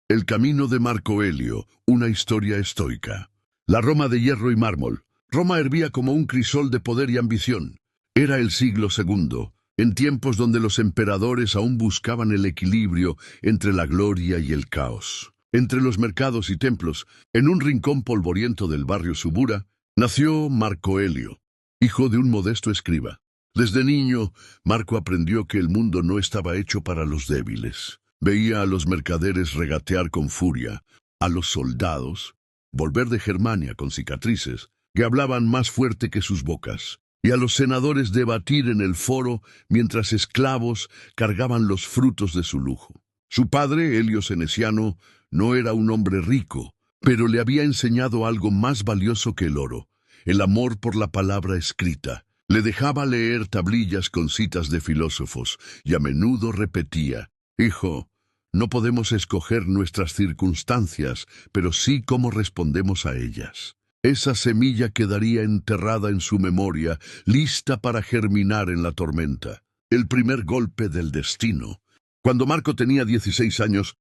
El camino de Marco Elio, una historia estoica. La Roma de hierro y mármol. Roma hervía como un crisol de poder y ambición. Era el siglo II, en tiempos donde los emperadores aún buscaban el equilibrio entre la gloria y el caos. Entre los mercados y templos, en un rincón polvoriento del barrio Subura, nació Marco Elio, hijo de un modesto escriba. Desde niño, Marco aprendió que el mundo no estaba hecho para los débiles. Veía a los mercaderes regatear con furia, a los soldados volver de Germania con cicatrices, que hablaban más fuerte que sus bocas, y a los senadores debatir en el foro mientras esclavos cargaban los frutos de su lujo. Su padre, Elio Seneciano, no era un hombre rico, pero le había enseñado algo más valioso que el oro, el amor por la palabra escrita. Le dejaba leer tablillas con citas de filósofos, y a menudo repetía: «Hijo, no podemos escoger nuestras circunstancias, pero sí cómo respondemos a ellas». Esa semilla quedaría enterrada en su memoria, lista para germinar en la tormenta. El primer golpe del destino. Cuando Marco tenía 16 años,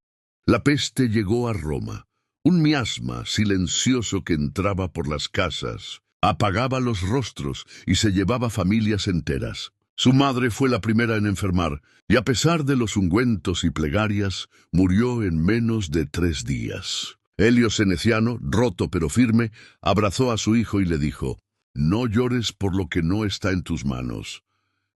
la peste llegó a Roma. Un miasma silencioso que entraba por las casas, apagaba los rostros y se llevaba familias enteras. Su madre fue la primera en enfermar, y a pesar de los ungüentos y plegarias, murió en menos de 3 días. Elio Seneciano, roto pero firme, abrazó a su hijo y le dijo: «No llores por lo que no está en tus manos.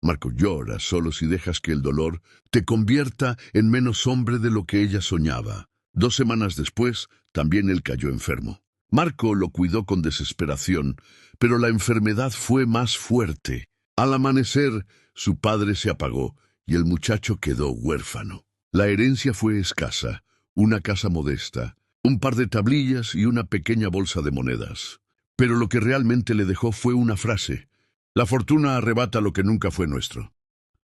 Marco, llora solo si dejas que el dolor te convierta en menos hombre de lo que ella soñaba». 2 semanas después, también él cayó enfermo. Marco lo cuidó con desesperación, pero la enfermedad fue más fuerte. Al amanecer, su padre se apagó y el muchacho quedó huérfano. La herencia fue escasa: una casa modesta, un par de tablillas y una pequeña bolsa de monedas. Pero lo que realmente le dejó fue una frase: «La fortuna arrebata lo que nunca fue nuestro.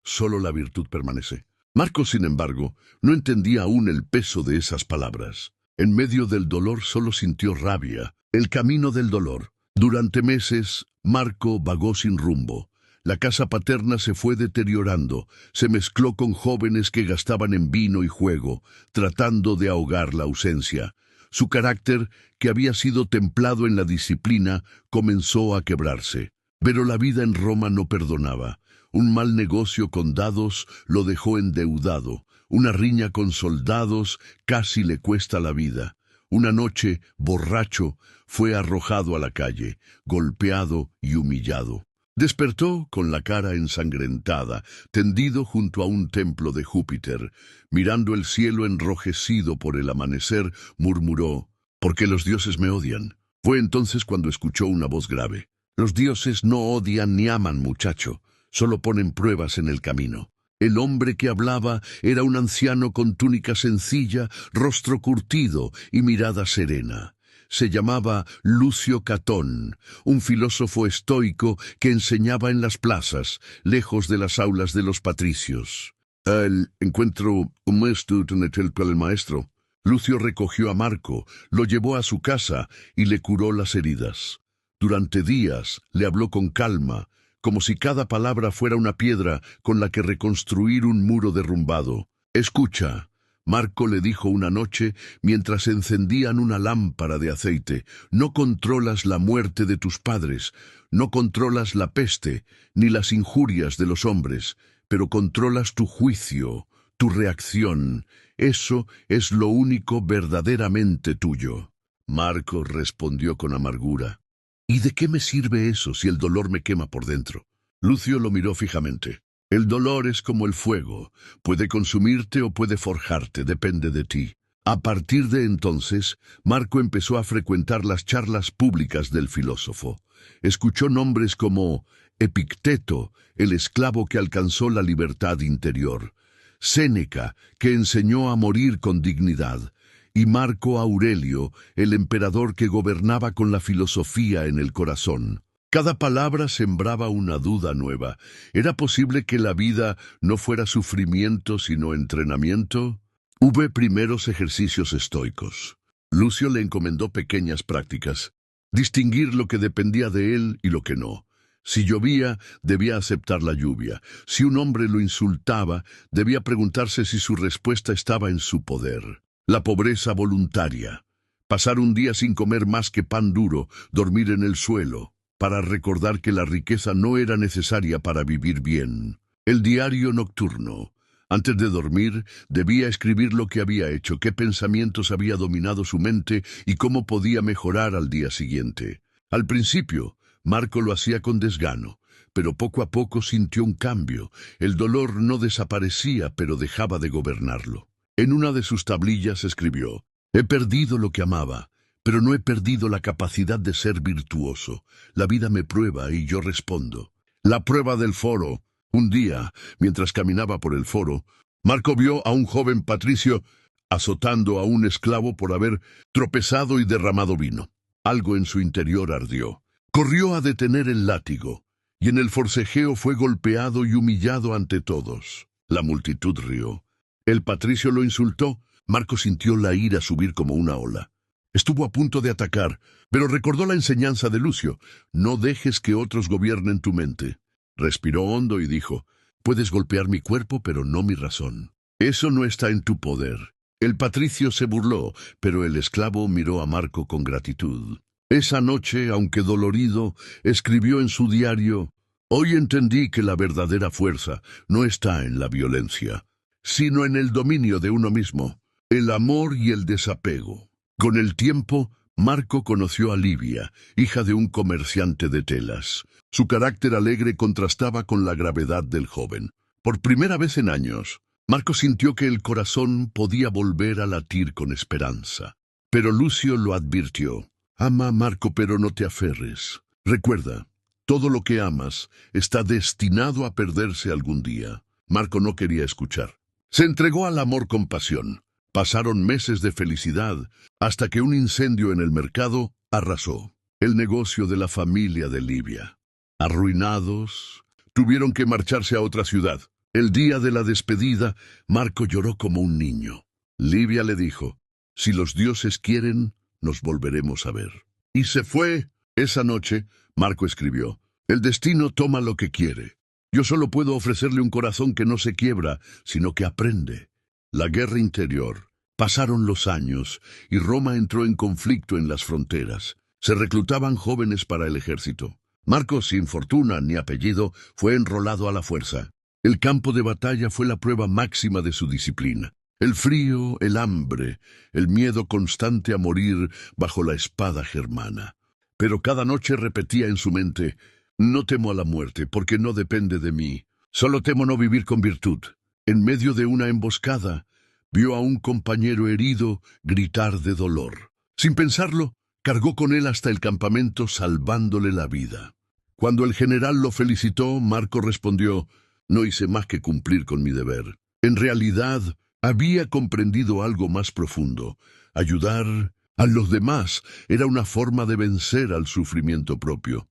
Solo la virtud permanece». Marco, sin embargo, no entendía aún el peso de esas palabras. En medio del dolor solo sintió rabia, el camino del dolor. Durante meses, Marco vagó sin rumbo. La casa paterna se fue deteriorando, se mezcló con jóvenes que gastaban en vino y juego, tratando de ahogar la ausencia. Su carácter, que había sido templado en la disciplina, comenzó a quebrarse. Pero la vida en Roma no perdonaba. Un mal negocio con dados lo dejó endeudado. Una riña con soldados casi le cuesta la vida. Una noche, borracho, fue arrojado a la calle, golpeado y humillado. Despertó con la cara ensangrentada, tendido junto a un templo de Júpiter. Mirando el cielo enrojecido por el amanecer, murmuró: «¿Por qué los dioses me odian?». Fue entonces cuando escuchó una voz grave: «Los dioses no odian ni aman, muchacho, solo ponen pruebas en el camino». El hombre que hablaba era un anciano con túnica sencilla, rostro curtido y mirada serena. Se llamaba Lucio Catón, un filósofo estoico que enseñaba en las plazas, lejos de las aulas de los patricios. «El encuentro como esto en el maestro». Lucio recogió a Marco, lo llevó a su casa y le curó las heridas. Durante días le habló con calma, como si cada palabra fuera una piedra con la que reconstruir un muro derrumbado. «Escucha», Marco le dijo una noche mientras encendían una lámpara de aceite, «no controlas la muerte de tus padres, no controlas la peste, ni las injurias de los hombres, pero controlas tu juicio, tu reacción. Eso es lo único verdaderamente tuyo». Marco respondió con amargura: «¿Y de qué me sirve eso si el dolor me quema por dentro?». Lucio lo miró fijamente. «El dolor es como el fuego, puede consumirte o puede forjarte, depende de ti». A partir de entonces, Marco empezó a frecuentar las charlas públicas del filósofo. Escuchó nombres como Epicteto, el esclavo que alcanzó la libertad interior; Séneca, que enseñó a morir con dignidad; y Marco Aurelio, el emperador que gobernaba con la filosofía en el corazón. Cada palabra sembraba una duda nueva. ¿Era posible que la vida no fuera sufrimiento sino entrenamiento? Hubo primeros ejercicios estoicos. Lucio le encomendó pequeñas prácticas: distinguir lo que dependía de él y lo que no. Si llovía, debía aceptar la lluvia. Si un hombre lo insultaba, debía preguntarse si su respuesta estaba en su poder. La pobreza voluntaria. Pasar un día sin comer más que pan duro, dormir en el suelo, para recordar que la riqueza no era necesaria para vivir bien. El diario nocturno. Antes de dormir, debía escribir lo que había hecho, qué pensamientos había dominado su mente y cómo podía mejorar al día siguiente. Al principio, Marco lo hacía con desgano, pero poco a poco sintió un cambio. El dolor no desaparecía, pero dejaba de gobernarlo. En una de sus tablillas escribió: «He perdido lo que amaba, pero no he perdido la capacidad de ser virtuoso. La vida me prueba y yo respondo». La prueba del foro. Un día, mientras caminaba por el foro, Marco vio a un joven patricio azotando a un esclavo por haber tropezado y derramado vino. Algo en su interior ardió. Corrió a detener el látigo, y en el forcejeo fue golpeado y humillado ante todos. La multitud rió. El patricio lo insultó. Marco sintió la ira subir como una ola. Estuvo a punto de atacar, pero recordó la enseñanza de Lucio: no dejes que otros gobiernen tu mente. Respiró hondo y dijo: «Puedes golpear mi cuerpo, pero no mi razón. Eso no está en tu poder». El patricio se burló, pero el esclavo miró a Marco con gratitud. Esa noche, aunque dolorido, escribió en su diario: «Hoy entendí que la verdadera fuerza no está en la violencia, sino en el dominio de uno mismo, el amor y el desapego». Con el tiempo, Marco conoció a Livia, hija de un comerciante de telas. Su carácter alegre contrastaba con la gravedad del joven. Por primera vez en años, Marco sintió que el corazón podía volver a latir con esperanza. Pero Lucio lo advirtió: «Ama a Marco, pero no te aferres. Recuerda, todo lo que amas está destinado a perderse algún día». Marco no quería escuchar. Se entregó al amor con pasión. Pasaron meses de felicidad, hasta que un incendio en el mercado arrasó el negocio de la familia de Livia. Arruinados, tuvieron que marcharse a otra ciudad. El día de la despedida, Marco lloró como un niño. Livia le dijo: «Si los dioses quieren, nos volveremos a ver». Y se fue. Esa noche, Marco escribió: «El destino toma lo que quiere. Yo solo puedo ofrecerle un corazón que no se quiebra, sino que aprende». La guerra interior. Pasaron los años, y Roma entró en conflicto en las fronteras. Se reclutaban jóvenes para el ejército. Marco, sin fortuna ni apellido, fue enrolado a la fuerza. El campo de batalla fue la prueba máxima de su disciplina. El frío, el hambre, el miedo constante a morir bajo la espada germana. Pero cada noche repetía en su mente: «No temo a la muerte, porque no depende de mí. Solo temo no vivir con virtud». En medio de una emboscada, vio a un compañero herido gritar de dolor. Sin pensarlo, cargó con él hasta el campamento, salvándole la vida. Cuando el general lo felicitó, Marco respondió: «No hice más que cumplir con mi deber». En realidad, había comprendido algo más profundo. Ayudar a los demás era una forma de vencer al sufrimiento propio.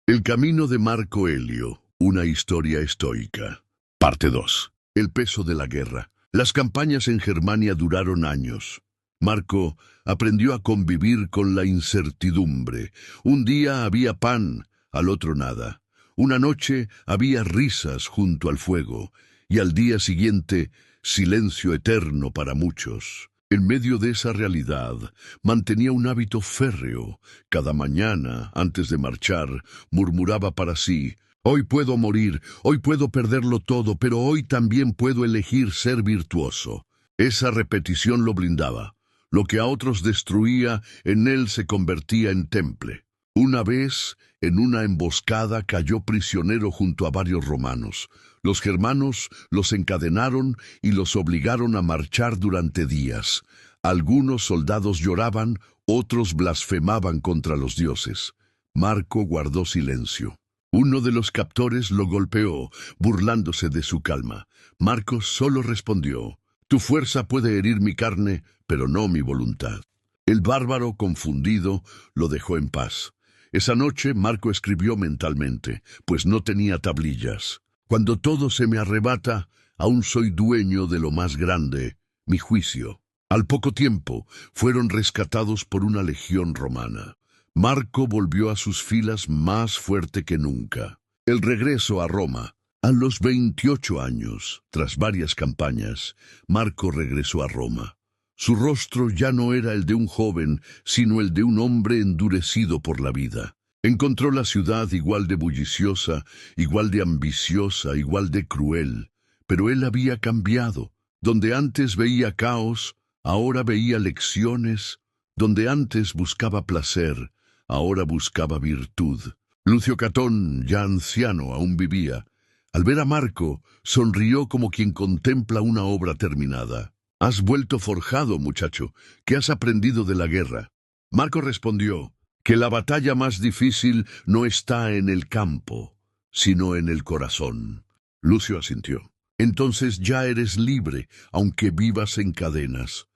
El camino de Marco Elio, una historia estoica. Parte 2. El peso de la guerra. Las campañas en Germania duraron años. Marco aprendió a convivir con la incertidumbre. Un día había pan, al otro nada. Una noche había risas junto al fuego, y al día siguiente silencio eterno para muchos. En medio de esa realidad, mantenía un hábito férreo. Cada mañana, antes de marchar, murmuraba para sí: «Hoy puedo morir, hoy puedo perderlo todo, pero hoy también puedo elegir ser virtuoso». Esa repetición lo blindaba. Lo que a otros destruía, en él se convertía en temple. Una vez, en una emboscada, cayó prisionero junto a varios romanos. Los germanos los encadenaron y los obligaron a marchar durante días. Algunos soldados lloraban, otros blasfemaban contra los dioses. Marco guardó silencio. Uno de los captores lo golpeó, burlándose de su calma. Marco solo respondió: «Tu fuerza puede herir mi carne, pero no mi voluntad». El bárbaro, confundido, lo dejó en paz. Esa noche Marco escribió mentalmente, pues no tenía tablillas: «Cuando todo se me arrebata, aún soy dueño de lo más grande, mi juicio». Al poco tiempo, fueron rescatados por una legión romana. Marco volvió a sus filas más fuerte que nunca. El regreso a Roma. A los 28 años, tras varias campañas, Marco regresó a Roma. Su rostro ya no era el de un joven, sino el de un hombre endurecido por la vida. Encontró la ciudad igual de bulliciosa, igual de ambiciosa, igual de cruel. Pero él había cambiado. Donde antes veía caos, ahora veía lecciones. Donde antes buscaba placer, ahora buscaba virtud. Lucio Catón, ya anciano, aún vivía. Al ver a Marco, sonrió como quien contempla una obra terminada. «Has vuelto forjado, muchacho. ¿Qué has aprendido de la guerra?» Marco respondió que la batalla más difícil no está en el campo, sino en el corazón. Lucio asintió. «Entonces ya eres libre, aunque vivas en cadenas.